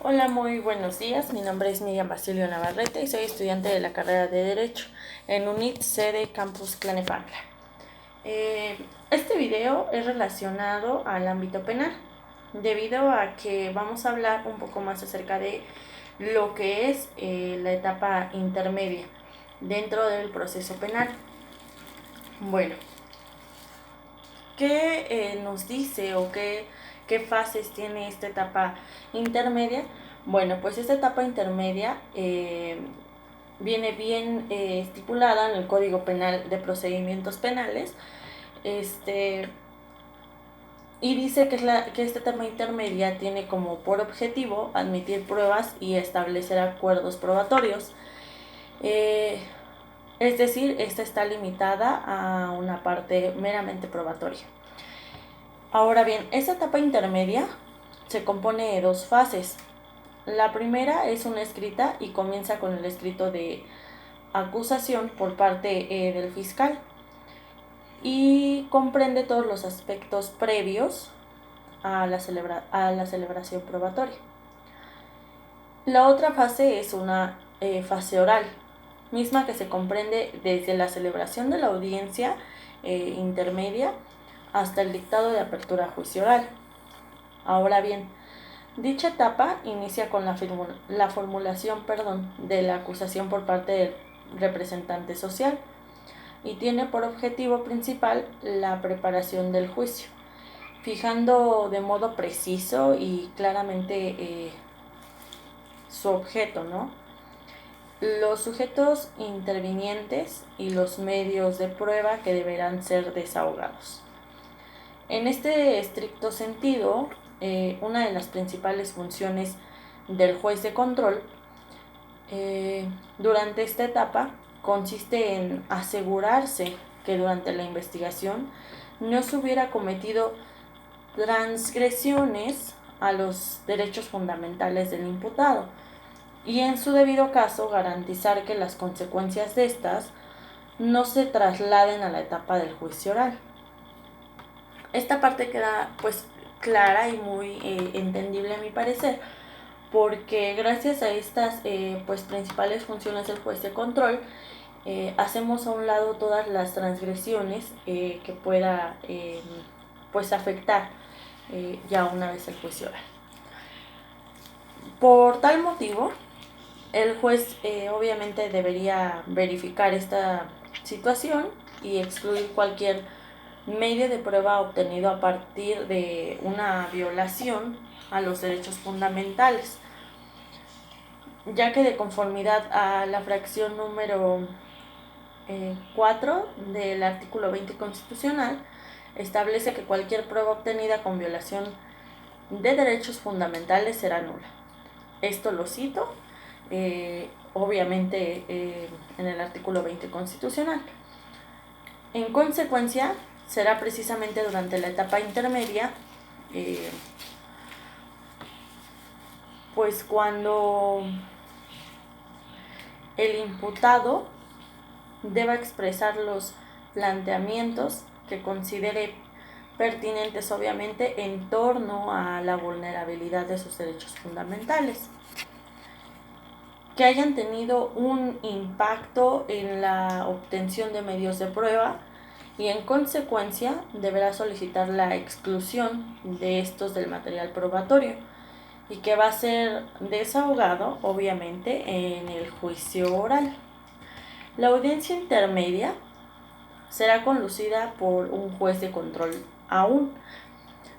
Hola, muy buenos días. Mi nombre es Miriam Basilio Navarrete y soy estudiante de la carrera de Derecho en UNIT sede Campus Tlalnepantla. Este video es relacionado al ámbito penal, debido a que vamos a hablar un poco más acerca de lo que es la etapa intermedia dentro del proceso penal. Bueno, ¿qué nos dice o qué fases tiene esta etapa intermedia? Bueno, pues esta etapa intermedia viene bien estipulada en el Código Penal de Procedimientos Penales, y dice que esta etapa intermedia tiene como por objetivo admitir pruebas y establecer acuerdos probatorios. Es decir, esta está limitada a una parte meramente probatoria. Ahora bien, esta etapa intermedia se compone de dos fases. La primera es una escrita y comienza con el escrito de acusación por parte del fiscal y comprende todos los aspectos previos a la celebración probatoria. La otra fase es una fase oral, misma que se comprende desde la celebración de la audiencia intermedia hasta el dictado de apertura a juicio oral. Ahora bien, dicha etapa inicia con la formulación de la acusación por parte del representante social y tiene por objetivo principal la preparación del juicio, fijando de modo preciso y claramente su objeto, ¿no? Los sujetos intervinientes y los medios de prueba que deberán ser desahogados. En este estricto sentido, una de las principales funciones del juez de control durante esta etapa consiste en asegurarse que durante la investigación no se hubiera cometido transgresiones a los derechos fundamentales del imputado y en su debido caso garantizar que las consecuencias de estas no se trasladen a la etapa del juicio oral. Esta parte queda pues clara y muy entendible a mi parecer, porque gracias a estas pues principales funciones del juez de control hacemos a un lado todas las transgresiones que pueda pues afectar ya una vez el juicio oral. Por tal motivo, el juez obviamente debería verificar esta situación y excluir cualquier medio de prueba obtenido a partir de una violación a los derechos fundamentales, ya que de conformidad a la fracción número 4 del artículo 20 constitucional, establece que cualquier prueba obtenida con violación de derechos fundamentales será nula. Esto lo cito, obviamente, en el artículo 20 constitucional. En consecuencia, será precisamente durante la etapa intermedia, pues cuando el imputado deba expresar los planteamientos que considere pertinentes, obviamente, en torno a la vulnerabilidad de sus derechos fundamentales, que hayan tenido un impacto en la obtención de medios de prueba y en consecuencia deberá solicitar la exclusión de estos del material probatorio y que va a ser desahogado obviamente en el juicio oral. La audiencia intermedia será conducida por un juez de control aún,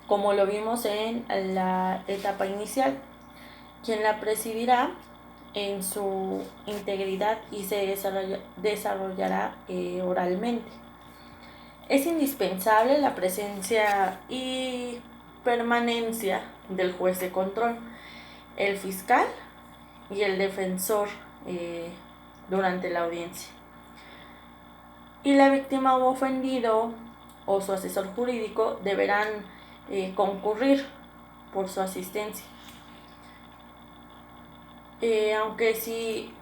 como lo vimos en la etapa inicial, quien la presidirá en su integridad y se desarrollará oralmente. Es indispensable la presencia y permanencia del juez de control, el fiscal y el defensor durante la audiencia. Y la víctima o ofendido o su asesor jurídico deberán concurrir por su asistencia. Aunque si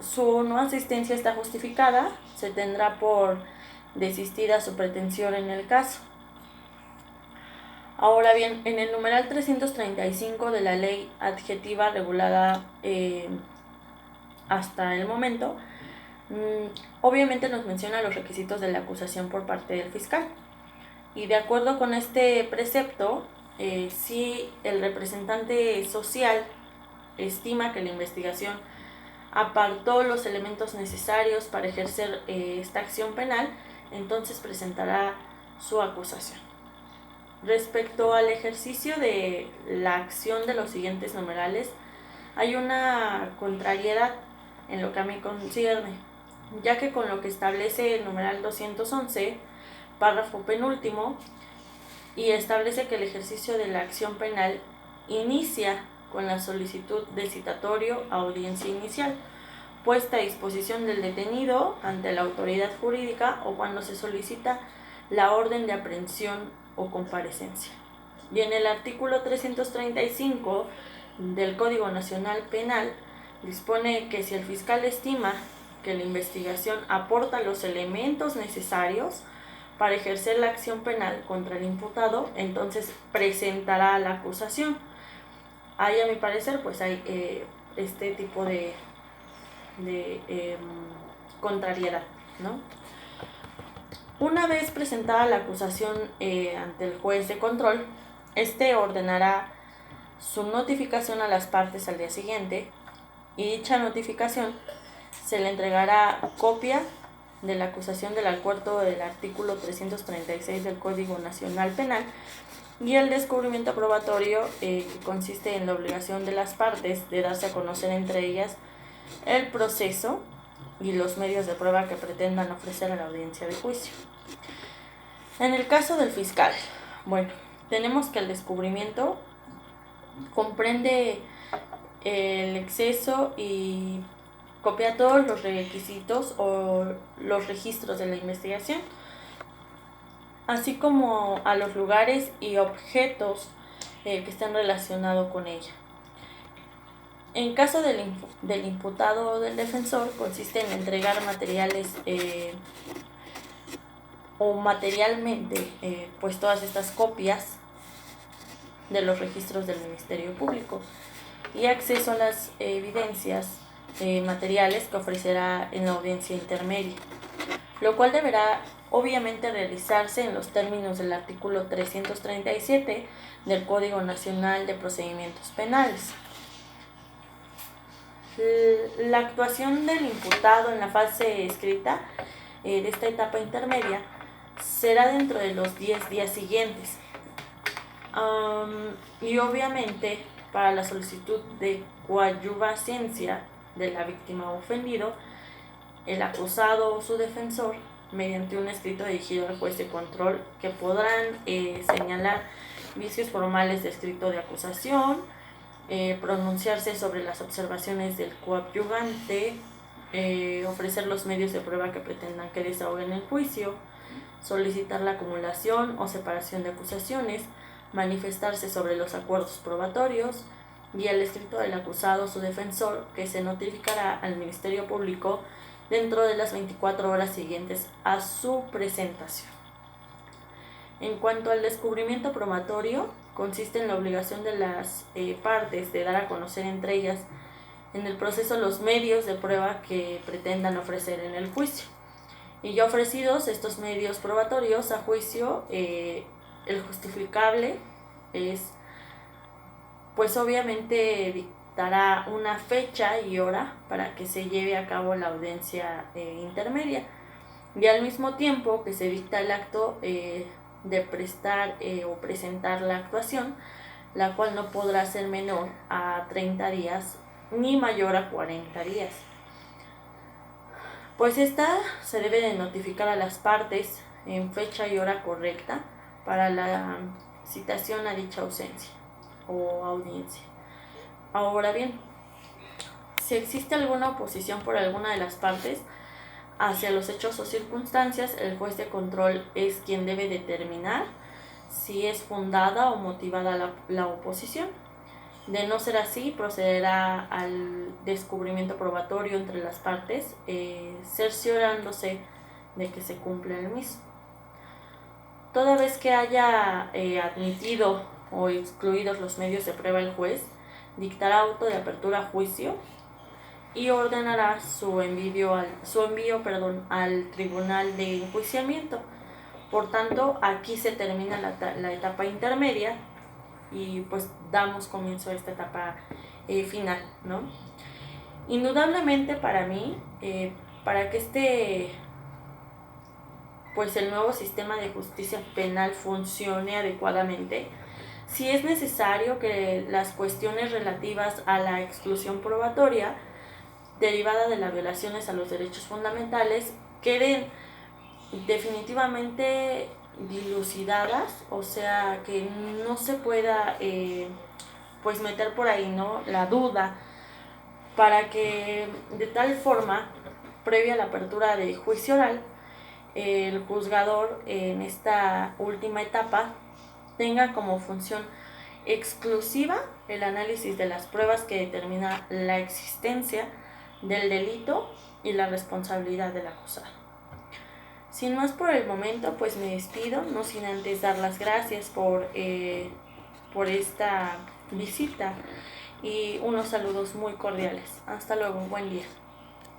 su no asistencia está justificada, se tendrá por desistida su pretensión en el caso. Ahora bien, en el numeral 335 de la ley adjetiva regulada hasta el momento, obviamente nos menciona los requisitos de la acusación por parte del fiscal. Y de acuerdo con este precepto, si el representante social estima que la investigación apartó los elementos necesarios para ejercer esta acción penal, entonces presentará su acusación. Respecto al ejercicio de la acción de los siguientes numerales, hay una contrariedad en lo que a mí concierne, ya que con lo que establece el numeral 211, párrafo penúltimo, y establece que el ejercicio de la acción penal inicia con la solicitud de citatorio a audiencia inicial, puesta a disposición del detenido ante la autoridad jurídica o cuando se solicita la orden de aprehensión o comparecencia. Y en el artículo 335 del Código Nacional Penal dispone que si el fiscal estima que la investigación aporta los elementos necesarios para ejercer la acción penal contra el imputado, entonces presentará la acusación. Ahí, a mi parecer, pues hay este tipo de contrariedad, ¿no? Una vez presentada la acusación ante el juez de control, este ordenará su notificación a las partes al día siguiente y dicha notificación se le entregará copia de la acusación del acuerdo del artículo 336 del Código Nacional Penal y el descubrimiento probatorio que consiste en la obligación de las partes de darse a conocer entre ellas el proceso y los medios de prueba que pretendan ofrecer a la audiencia de juicio. En el caso del fiscal, bueno, tenemos que el descubrimiento comprende el exceso y copia todos los requisitos o los registros de la investigación, así como a los lugares y objetos que estén relacionados con ella. En caso del imputado o del defensor, consiste en entregar materiales o materialmente pues todas estas copias de los registros del Ministerio Público y acceso a las evidencias materiales que ofrecerá en la audiencia intermedia, lo cual deberá obviamente realizarse en los términos del artículo 337 del Código Nacional de Procedimientos Penales. La actuación del imputado en la fase escrita de esta etapa intermedia será dentro de los 10 días siguientes. Y obviamente para la solicitud de coadyuvancia de la víctima o ofendido, el acusado o su defensor, mediante un escrito dirigido al juez de control, que podrán señalar vicios formales de escrito de acusación, pronunciarse sobre las observaciones del coadyuvante, ofrecer los medios de prueba que pretendan que desahoguen el juicio, solicitar la acumulación o separación de acusaciones, manifestarse sobre los acuerdos probatorios y el escrito del acusado o su defensor, que se notificará al Ministerio Público dentro de las 24 horas siguientes a su presentación. En cuanto al descubrimiento probatorio, consiste en la obligación de las partes de dar a conocer entre ellas en el proceso los medios de prueba que pretendan ofrecer en el juicio. Y ya ofrecidos estos medios probatorios a juicio, el justificable es, pues obviamente dictará una fecha y hora para que se lleve a cabo la audiencia intermedia. Y al mismo tiempo que se dicta el acto de prestar o presentar la actuación, la cual no podrá ser menor a 30 días ni mayor a 40 días. Pues esta se debe de notificar a las partes en fecha y hora correcta para la citación a dicha ausencia o audiencia. Ahora bien, si existe alguna oposición por alguna de las partes hacia los hechos o circunstancias, el juez de control es quien debe determinar si es fundada o motivada la oposición. De no ser así, procederá al descubrimiento probatorio entre las partes, cerciorándose de que se cumpla el mismo. Toda vez que haya admitido o excluidos los medios de prueba, el juez dictará auto de apertura a juicio y ordenará su envío al tribunal de enjuiciamiento. Por tanto, aquí se termina la etapa intermedia y pues damos comienzo a esta etapa final, ¿no? Indudablemente para mí, para que pues el nuevo sistema de justicia penal funcione adecuadamente, sí es necesario que las cuestiones relativas a la exclusión probatoria derivada de las violaciones a los derechos fundamentales queden definitivamente dilucidadas, o sea, que no se pueda pues meter por ahí, ¿no?, la duda, para que de tal forma, previa a la apertura de juicio oral, el juzgador en esta última etapa tenga como función exclusiva el análisis de las pruebas que determina la existencia del delito y la responsabilidad del acusado. Sin más por el momento, pues me despido, no sin antes dar las gracias por esta visita y unos saludos muy cordiales. Hasta luego, buen día.